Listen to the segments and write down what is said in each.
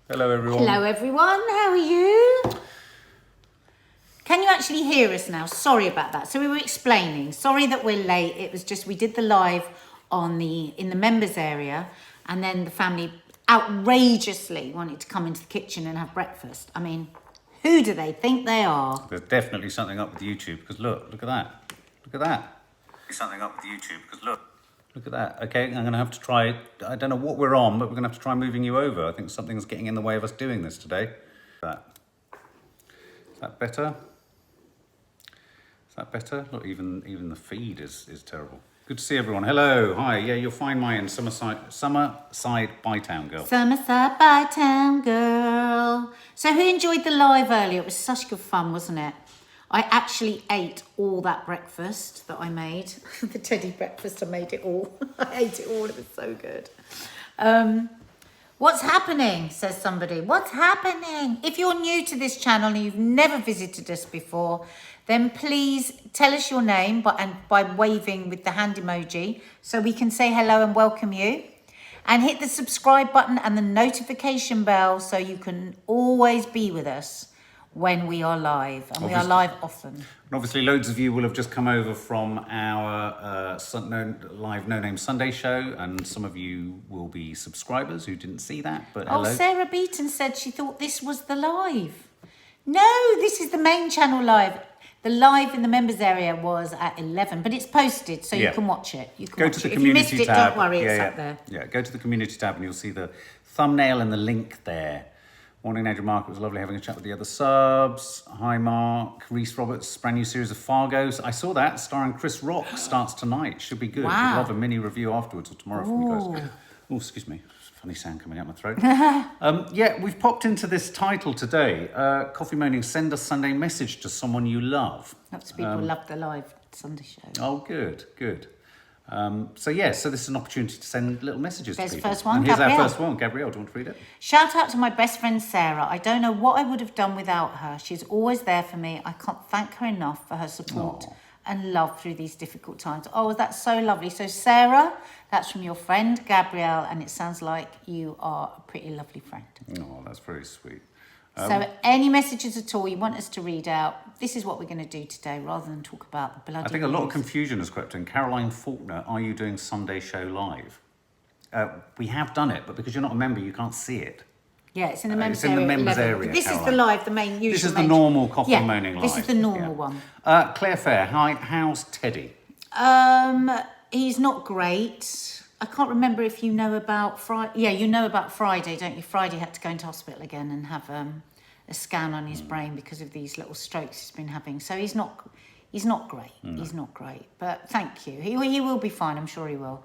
Hello everyone. Hello everyone, how are you? Can you actually hear us now? Sorry about that. So we were explaining. Sorry that we're late. It was just we did the live in the members area, and then the family outrageously wanted to come into the kitchen and have breakfast. I mean, who do they think they are? There's definitely something up with YouTube because look at that. Look at that. Something up with YouTube because look at that. Okay, I'm going to have to try. I don't know what we're on, but we're going to have to try moving you over. I think something's getting in the way of us doing this today. Is that better? Is that better? Look, even the feed is terrible. Good to see everyone. Hello, hi. Yeah, you'll find my in Summerside Bytown Girl. Summerside Bytown Girl. So who enjoyed the live earlier? It was such good fun, wasn't it? I actually ate all that breakfast that I made. The teddy breakfast, I made it all. I ate it all, it was so good. What's happening, says somebody. What's happening? If you're new to this channel and you've never visited us before, then please tell us your name by waving with the hand emoji so we can say hello and welcome you. And hit the subscribe button and the notification bell so you can always be with us when we are live, and we are live often. And obviously loads of you will have just come over from our live No Name Sunday show, and some of you will be subscribers who didn't see that, but hello. Oh, Sarah Beaton said she thought this was the live. No, this is the main channel live. The live in the members area was at 11, but it's posted, so you can watch it. You can go watch to the it. community If you missed tab. it, don't worry, it's up there. Yeah, go to the community tab and you'll see the thumbnail and the link there. Morning, Nadia, Mark. It was lovely having a chat with the other subs. Hi, Mark. Reese Roberts, brand new series of Fargo's. I saw that, starring Chris Rock, starts tonight. Should be good. Wow. We'd love a mini review afterwards or tomorrow from you guys. Oh, excuse me. Funny sound coming out my throat. Yeah, we've popped into this title today. Coffee Moaning, send a Sunday message to someone you love. Lots of people love the live Sunday show. Oh, good. So this is an opportunity to send little messages There's to the people. first one, And here's Gabrielle. our first one. Gabrielle, do you want to read it? Shout out to my best friend Sarah. I don't know what I would have done without her. She's always there for me. I can't thank her enough for her support and love through these difficult times. Oh, that's so lovely. So Sarah, that's from your friend Gabrielle, and it sounds like you are a pretty lovely friend. Oh, that's very sweet. So any messages at all you want us to read out, this is what we're going to do today rather than talk about the bloody I think a lot of news. confusion has crept in. Caroline Faulkner, are you doing Sunday show live? We have done it, but because you're not a member, you can't see it. Yeah, it's in the members it's in area. the members 11. area, But this is Caroline. the live, the main usual. This is the normal Coffee Moaning live. This is the normal one. Claire Fair, hi, how's Teddy? He's not great. I can't remember if you know about Friday. Yeah, you know about Friday, don't you? Friday had to go into hospital again and have a scan on his brain because of these little strokes he's been having. So he's not great. He's not great. But thank you. He will be fine. I'm sure he will.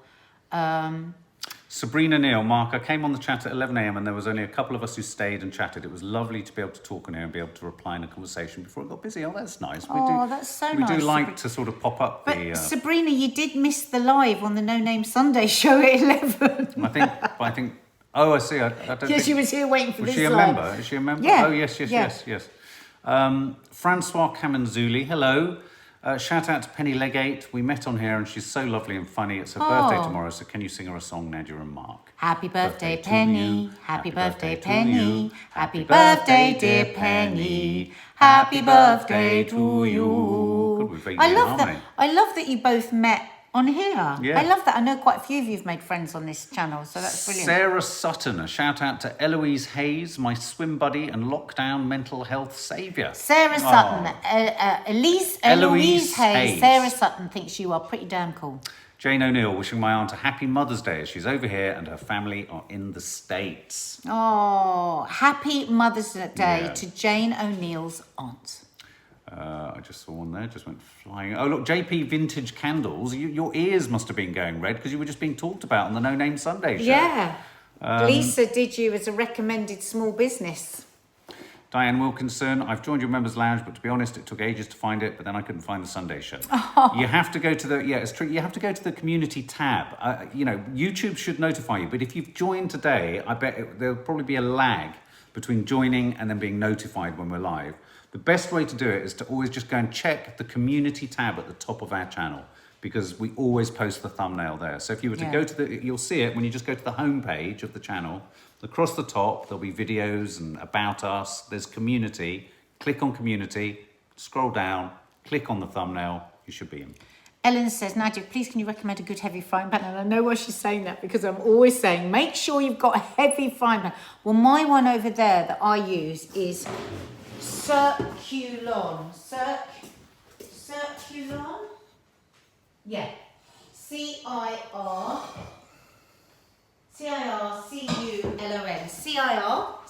Sabrina Neal, Mark, I came on the chat at 11 a.m. and there was only a couple of us who stayed and chatted. It was lovely to be able to talk on here and be able to reply in a conversation before it got busy. Oh, that's nice. That's so nice. We do like to sort of pop up But Sabrina, you did miss the live on the No Name Sunday show at 11. I think. Oh, I see. I don't think she was here waiting for this. Was she a live. member? Is she a member? Yeah. Oh, yes. Francois Camanzuli, hello. Shout out to Penny Legate. We met on here and she's so lovely and funny. It's her birthday tomorrow, so can you sing her a song, Nadia and Mark? Happy birthday, Penny. Happy birthday, to Penny. you. Happy birthday, dear Penny. Happy birthday to you. God, we're very I good, love aren't that. I love that you both met on here. Yeah. I love that. I know quite a few of you have made friends on this channel, so that's brilliant. Sarah Sutton, a shout out to Eloise Hayes, my swim buddy and lockdown mental health saviour. Sarah Sutton, Eloise Hayes. Sarah Sutton thinks you are pretty damn cool. Jane O'Neill, wishing my aunt a happy Mother's Day as she's over here and her family are in the States. Oh, happy Mother's Day to Jane O'Neill's aunt. I just saw one there, just went flying. Oh, look, JP Vintage Candles. Your ears must have been going red because you were just being talked about on the No Name Sunday show. Yeah. Lisa did you as a recommended small business. Diane Wilkinson, I've joined your members' lounge, but to be honest, it took ages to find it, but then I couldn't find the Sunday show. You have to go to the, it's true, you have to go to the community tab. YouTube should notify you, but if you've joined today, I bet there'll probably be a lag between joining and then being notified when we're live. The best way to do it is to always just go and check the community tab at the top of our channel, because we always post the thumbnail there. So if you were to go to you'll see it when you just go to the home page of the channel. Across the top, there'll be videos and about us. There's community. Click on community, scroll down, click on the thumbnail. You should be in. Ellen says, Nadia, please can you recommend a good heavy frying pan? And I know why she's saying that because I'm always saying, make sure you've got a heavy frying pan. Well, my one over there that I use is Circulon. Circulon? Yeah. C-I-R-C-U-L-O-N. C-I-R-C-U-L-O-N.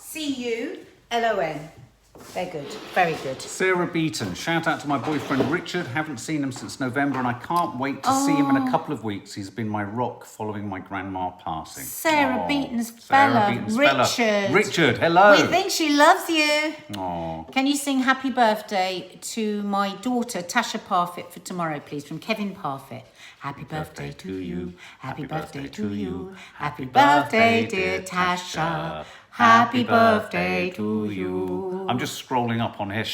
They're good, very good. Sarah Beaton, shout out to my boyfriend Richard. Haven't seen him since November and I can't wait to see him in a couple of weeks. He's been my rock following my grandma passing. Sarah Beaton's fella, Richard. Richard, hello. We think she loves you. Oh. Can you sing happy birthday to my daughter, Tasha Parfit, for tomorrow, please, from Kevin Parfit. Happy birthday to you, happy birthday to you, happy birthday, dear Tasha. Happy birthday to you. I'm just scrolling up on here.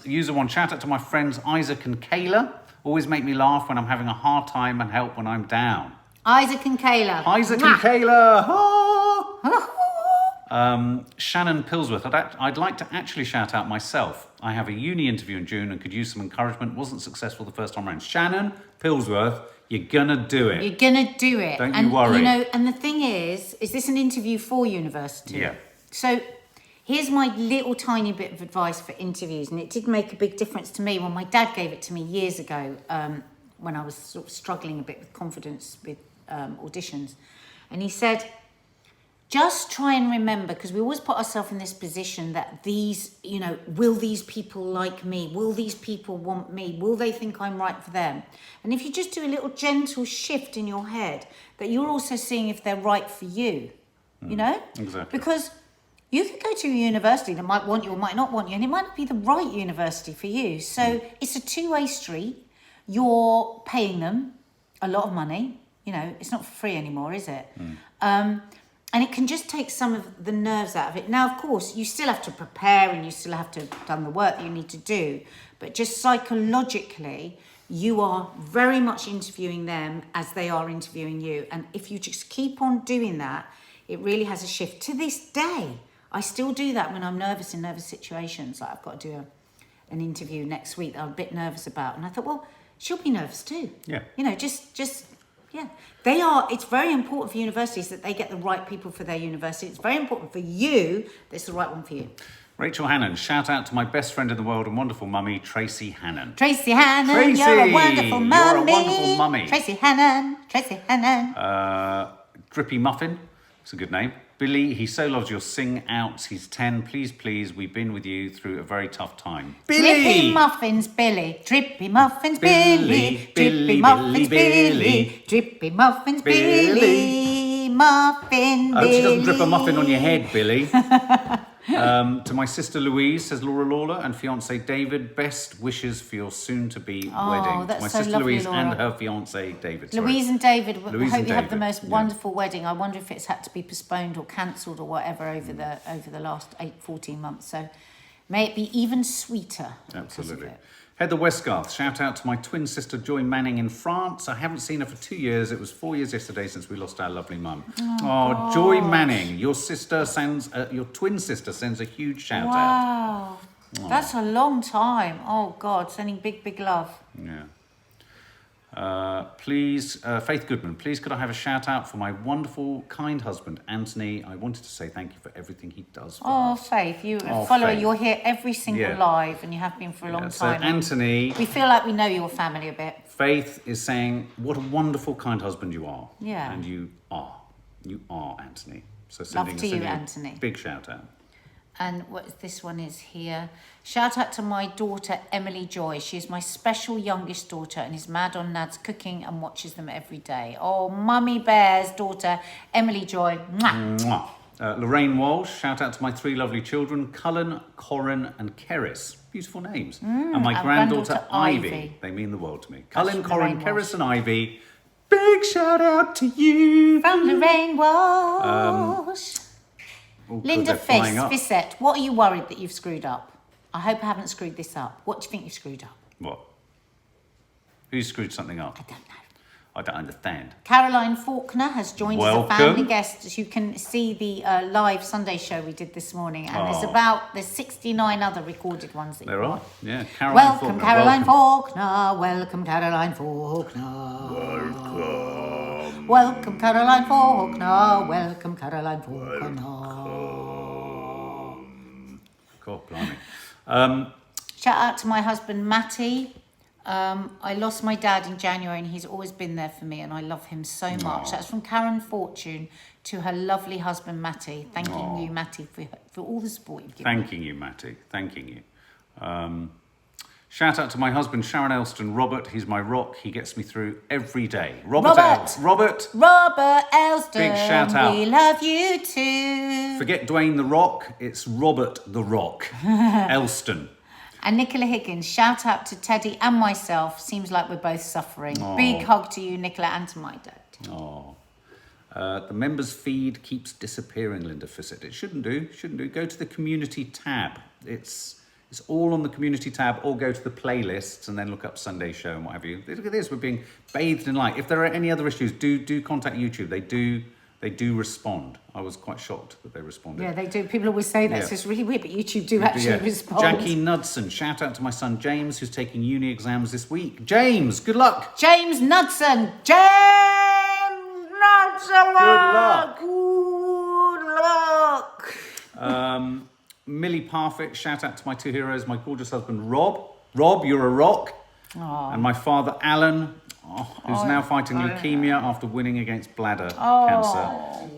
User one, shout out to my friends Isaac and Kayla. Always make me laugh when I'm having a hard time and help when I'm down. Isaac and Kayla. Isaac and Kayla. Shannon Pillsworth. I'd like to actually shout out myself. I have a uni interview in June and could use some encouragement. Wasn't successful the first time around. Shannon Pillsworth, you're gonna do it. You're gonna do it. Don't you worry. You know, and the thing is this an interview for university? Yeah. So here's my little tiny bit of advice for interviews, and it did make a big difference to me when my dad gave it to me years ago, when I was sort of struggling a bit with confidence with auditions. And he said, just try and remember, because we always put ourselves in this position that these, you know, will these people like me? Will these people want me? Will they think I'm right for them? And if you just do a little gentle shift in your head, that you're also seeing if they're right for you, you know? Exactly. Because you could go to a university that might want you or might not want you, and it might not be the right university for you. So it's a two-way street. You're paying them a lot of money. You know, it's not for free anymore, is it? And it can just take some of the nerves out of it. Now, of course, you still have to prepare and you still have to have done the work that you need to do. But just psychologically, you are very much interviewing them as they are interviewing you. And if you just keep on doing that, it really has a shift. To this day, I still do that when I'm nervous in nervous situations. Like I've got to do an interview next week that I'm a bit nervous about. And I thought, well, she'll be nervous too. Yeah. You know, yeah. It's very important for universities that they get the right people for their university. It's very important for you that it's the right one for you. Rachel Hannon, shout out to my best friend in the world and wonderful mummy, Tracy Hannon. Tracy Hannon, Tracy, you're a wonderful mummy. You're a wonderful mummy. Tracy Hannon. Drippy Muffin, it's a good name. Billy, he so loves your sing outs. He's 10. Please, we've been with you through a very tough time. Billy! Drippy muffins, Billy. Drippy muffins, Billy. Drippy muffins, Billy. Drippy muffins, Billy. Muffin, Billy. I hope she doesn't drip a muffin on your head, Billy. To my sister Louise, says Laura Lawler, and fiance David, best wishes for your soon-to-be wedding. That's my so sister lovely, Louise Laura. and her fiance David. Sorry. Louise and David, I Louise hope and you have the David, most yeah. wonderful wedding. I wonder if it's had to be postponed or cancelled or whatever over the last 14 months. So may it be even sweeter. Absolutely. Heather Westgarth, shout out to my twin sister Joy Manning in France. I haven't seen her for 2 years. It was 4 years yesterday since we lost our lovely mum. Oh, Joy Manning, your twin sister sends a huge shout out. Wow, that's a long time. Oh God, sending big love. Yeah. Please, Faith Goodman, please could I have a shout out for my wonderful, kind husband, Anthony. I wanted to say thank you for everything he does for us. Faith, you're a follower. Faith. You're here every single live and you have been for a long time. So Anthony... We feel like we know your family a bit. Faith is saying, what a wonderful, kind husband you are. Yeah. And you are. You are, Anthony. So Love to you, Anthony. Big shout out. And this one is here. Shout out to my daughter, Emily Joy. She is my special youngest daughter and is mad on Nad's cooking and watches them every day. Oh, Mummy Bear's daughter, Emily Joy. Mwah. Mwah. Lorraine Walsh, shout out to my 3 lovely children, Cullen, Corin and Keris. Beautiful names. And my granddaughter, Ivy. They mean the world to me. Cullen, Corin, Keris and Ivy. Big shout out to you. From Lorraine Walsh. Linda Fissette, what are you worried that you've screwed up? I hope I haven't screwed this up. What do you think you've screwed up? What? Who screwed something up? I don't know. I don't understand. Caroline Faulkner has joined as a Welcome. family guest. As you can see the live Sunday show we did this morning, and there's 69 other recorded ones that you There can are, watch. yeah. Caroline Welcome, Faulkner, Caroline welcome. Faulkner. Welcome, Caroline Faulkner. Welcome. Welcome, Caroline Faulkner. Welcome, Caroline Faulkner. God, blimey. Shout out to my husband, Matty. I lost my dad in January and he's always been there for me and I love him so much. That's from Karen Fortune to her lovely husband, Matty. Thanking you, Matty, for all the support you've given me. Thanking you, Matty. Thanking you. Shout out to my husband, Sharon Elston. Robert, he's my rock. He gets me through every day. Robert. Robert Elston. Big shout out. We love you too. Forget Dwayne the Rock. It's Robert the Rock. Elston. And Nicola Higgins, shout out to Teddy and myself. Seems like we're both suffering. Big hug to you, Nicola, and to my dad. The members feed keeps disappearing, Linda Fissett. It shouldn't do. Go to the community tab. It's all on the community tab, or go to the playlists and then look up Sunday Show and what have you. Look at this. We're being bathed in light. If there are any other issues, do contact YouTube. They do respond. I was quite shocked that they responded. Yeah, they do. People always say that, so it's really weird, but YouTube do actually Yeah. respond. Jackie Knudsen, shout out to my son James, who's taking uni exams this week. James, good luck. James Knudsen. Good luck. Millie Parfit, shout out to my two heroes, my gorgeous husband Rob. Rob, you're a rock. And my father Alan, who's now fighting leukemia after winning against bladder cancer.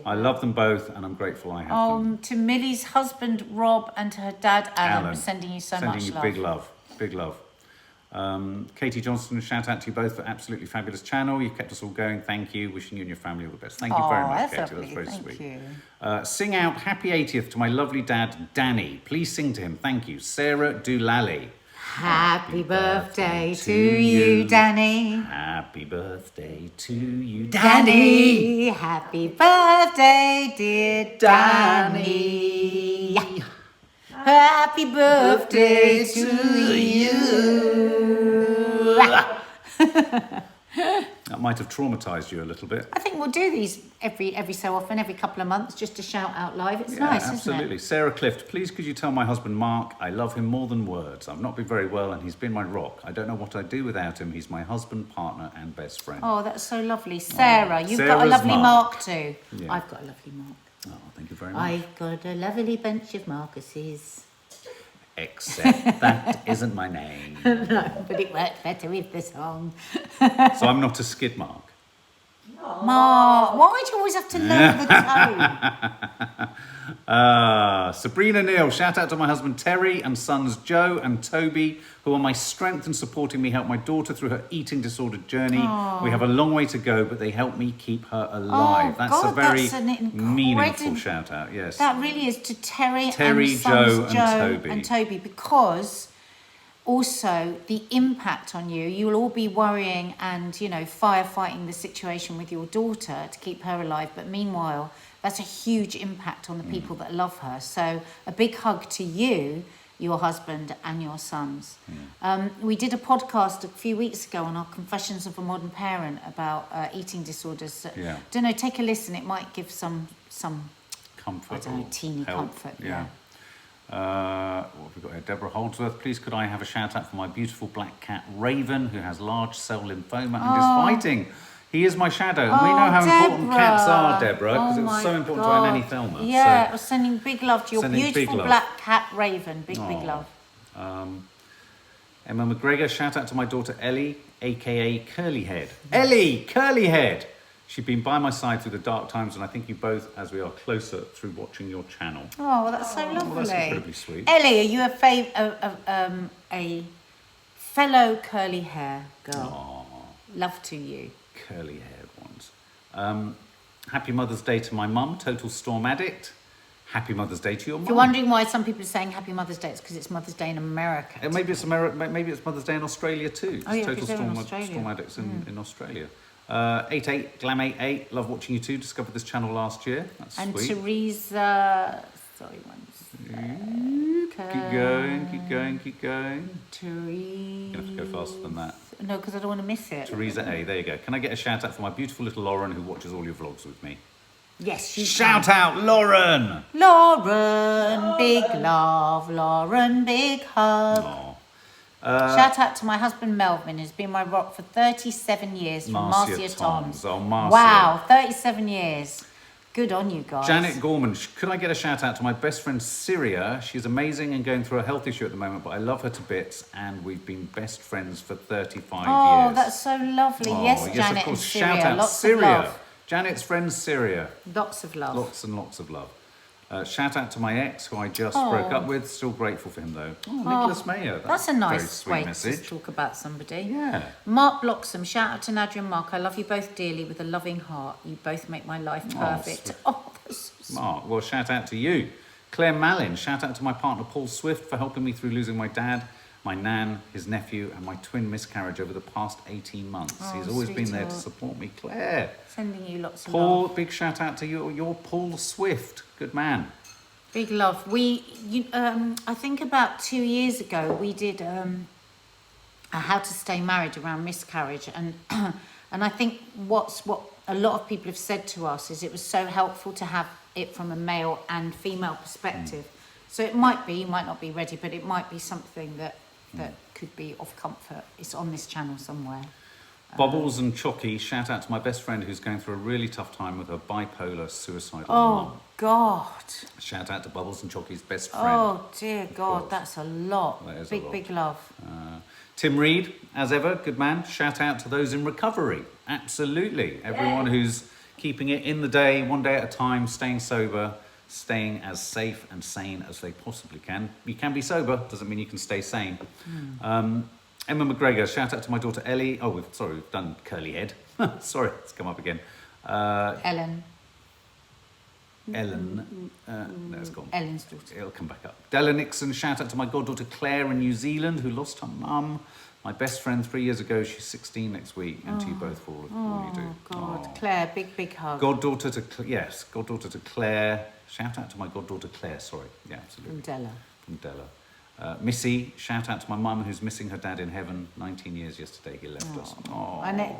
I love them both and I'm grateful I have them. To Millie's husband Rob and to her dad Alan, sending you so much love. Sending you big love. Katie Johnston, shout out to you both for absolutely fabulous channel. You've kept us all going. Thank you. Wishing you and your family all the best. Thank you very much, Katie. Lovely. That's very Thank sweet. you. Sing out Happy 80th to my lovely dad, Danny. Please sing to him. Thank you. Sarah Doolally. Happy birthday to you, Danny. Happy birthday to you, Danny. Happy birthday, dear Danny. Happy birthday to you. That might have traumatised you a little bit. I think we'll do these every so often, every couple of months, just to shout out live. It's nice, absolutely. isn't it? Sarah Clift, please could you tell my husband Mark I love him more than words. I've not been very well and he's been my rock. I don't know what I'd do without him. He's my husband, partner and best friend. Oh, that's so lovely. Sarah, you've got a Sarah's lovely Mark. Mark too. Yeah. I've got a lovely Mark. Oh, thank you very much. I've got a lovely bunch of Marcuses. Except that isn't my name. No, but it worked better with the song. So I'm not a skid mark. Mark, why do you always have to lower the tone? Sabrina Neal, shout out to my husband Terry and sons Joe and Toby, who are my strength and supporting me help my daughter through her eating disorder journey. We have a long way to go, but they help me keep her alive. Oh, That's a very that's an meaningful shout out, yes. That really is to Terry Terry, and sons Joe and Toby, because also the impact on you, you'll all be worrying and, firefighting the situation with your daughter to keep her alive. But meanwhile, that's a huge impact on the people that love her. So a big hug to you, your husband and your sons. We did a podcast a few weeks ago on our Confessions of a Modern Parent about eating disorders. Yeah. Don't know, take a listen. It might give some Comfort. I don't know, teeny help. comfort. Yeah. What have we got here? Deborah Holdsworth, please could I have a shout out for my beautiful black cat Raven, who has large cell lymphoma and is fighting. He is my shadow, and we know how important cats are, Deborah, because it was so important to our nanny Thelma. Yeah, so, I was sending big love to your beautiful black cat Raven. Big love. Emma McGregor, shout out to my daughter Ellie, aka Curly Head. Ellie, Curly Head! She's been by my side through the dark times, and I think you both, as we are closer through watching your channel. Oh, well, that's so lovely. Well, that's incredibly sweet. Ellie, are you a fellow curly hair girl? Love to you. Curly haired ones. Happy Mother's Day to my mum, Total Storm Addict. Happy Mother's Day to your mum. If you're wondering why some people are saying Happy Mother's Day, it's because it's Mother's Day in America. Maybe it's Mother's Day in Australia too. Oh, yeah, Total Storm Australia. Addicts in Australia. 88 Glam 88, love watching you too. Discovered this channel last year. That's and sweet. Teresa, sorry, Keep going. Teresa. You're gonna have to go faster than that. No, because I don't want to miss it. Teresa A, there you go. Can I get a shout out for my beautiful little Lauren who watches all your vlogs with me? Yes, you Shout can. out, Lauren! Lauren, big love. Lauren, big hug. Oh. Shout out to my husband Melvin, who's been my rock for 37 years from Marcia Toms. Oh, Marcia. Wow, 37 years. Good on you guys. Janet Gorman, could I get a shout out to my best friend Syria? She's amazing and going through a health issue at the moment, but I love her to bits and we've been best friends for 35 years. Oh, that's so lovely. Oh, yes, Janet of and course. Syria. Shout out Lots Syria. of love. Janet's friend Syria. Lots of love. Lots and lots of love. Shout out to my ex, who I just broke up with. Still grateful for him, though. Oh, Nicholas Mayer. That's a very nice sweet way message. to talk about somebody. Yeah. Mark Bloxham, shout out to Nadia and Mark. I love you both dearly with a loving heart. You both make my life perfect. sweet. Oh, that's so sweet. Mark, well, shout out to you. Claire Mallin, shout out to my partner Paul Swift for helping me through losing my dad, my nan, his nephew, and my twin miscarriage over the past 18 months. Oh, He's always been there to sweetheart. support me. Claire. Sending you lots of Paul, love. big shout out to you. You're Paul Swift. Good man. Big love. I think about 2 years ago, we did a how to stay married around miscarriage, and and I think what a lot of people have said to us is it was so helpful to have it from a male and female perspective. So it might be, you might not be ready, but it might be something that could be of comfort. It's on this channel somewhere. Bubbles and Chocky, shout out to my best friend who's going through a really tough time with her bipolar suicidal Oh mum. God. Shout out to Bubbles and Chocky's best friend. Oh dear course. God, that's a lot. That is a Big, lot. big love. Tim Reed, as ever, good man. Shout out to those in recovery. Absolutely. Everyone who's keeping it in the day, one day at a time, staying sober, staying as safe and sane as they possibly can. You can be sober, doesn't mean you can stay sane. Emma McGregor, shout out to my daughter Ellie. Oh, we've done curly head. Sorry, it's come up again. Ellen. Ellen, no, it's gone. Ellen's daughter. It'll come back up. Della Nixon, shout out to my goddaughter Claire in New Zealand who lost her mum. My best friend 3 years ago, she's 16 next week, and to you both for all you do. Oh God, Oh. Claire, big hug. Goddaughter to goddaughter to Claire. Shout out to my goddaughter Claire. Sorry, yeah, absolutely. From Della. From Della. Missy, shout out to my mum who's missing her dad in heaven. 19 years yesterday, he left us. Oh. And it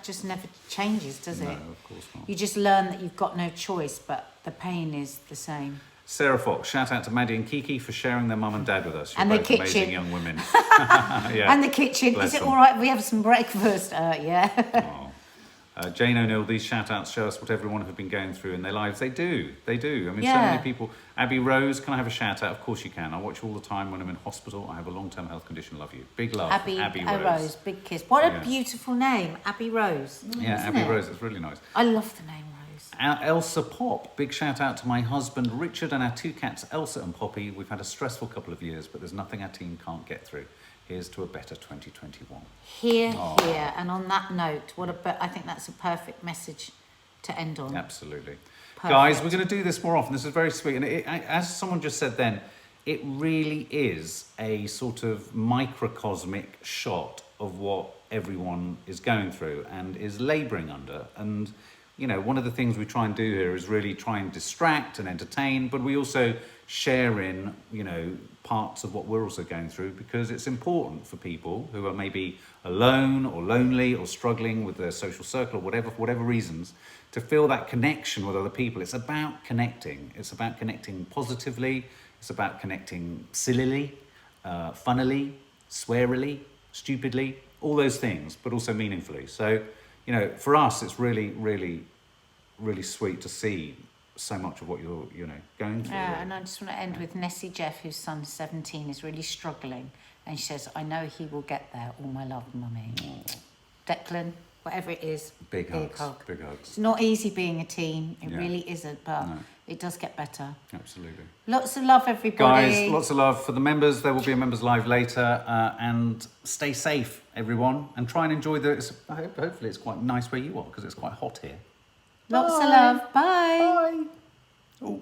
just never changes, does No, it? of course not. You just learn that you've got no choice, but the pain is the same. Sarah Fox, shout out to Maddie and Kiki for sharing their mum and dad with us. You're And the both kitchen. amazing young women. Yeah. And the kitchen. Bless Is it them. all right if we have some breakfast? Yeah. Oh. Jane O'Neill, these shout outs show us what everyone have been going through in their lives. They do. I mean, so Yeah. many people. Abby Rose, can I have a shout out? Of course you can. I watch all the time when I'm in hospital. I have a long-term health condition. Love you. Big love. Abby Rose. Rose. Big kiss. What a Yeah. beautiful name. Abby Rose. Yeah, Isn't Abby it? Rose. It's really nice. I love the name Rose. Elsa Pop, big shout out to my husband Richard and our two cats Elsa and Poppy. We've had a stressful couple of years, but there's nothing our team can't get through. Here's to a better 2021. Here, Oh. here. And on that note, I think that's a perfect message to end on. Absolutely. Perfect. Guys, we're going to do this more often. This is very sweet. And as someone just said then, it really is a sort of microcosmic shot of what everyone is going through and is labouring under. And, you know, one of the things we try and do here is really try and distract and entertain, but we also share in, you know, parts of what we're also going through because it's important for people who are maybe alone or lonely or struggling with their social circle or whatever, for whatever reasons, to feel that connection with other people. It's about connecting. It's about connecting positively. It's about connecting sillily, funnily, swearily, stupidly, all those things, but also meaningfully. So, you know, for us, it's really, really, really sweet to see so much of what you're, you know, going through. Yeah, and I just want to end with Nessie Jeff, whose son 17 is really struggling, and she says, "I know he will get there. All my love, mummy." Declan, whatever it is, Big hugs. hug. Big hugs. It's not easy being a teen. It Yeah. really isn't, but No. it does get better. Absolutely. Lots of love, everybody. Guys, lots of love for the members. There will be a members live later, and stay safe, everyone, and try and enjoy hopefully it's quite nice where you are because it's quite hot here. Lots of love. Bye. Bye. Oh.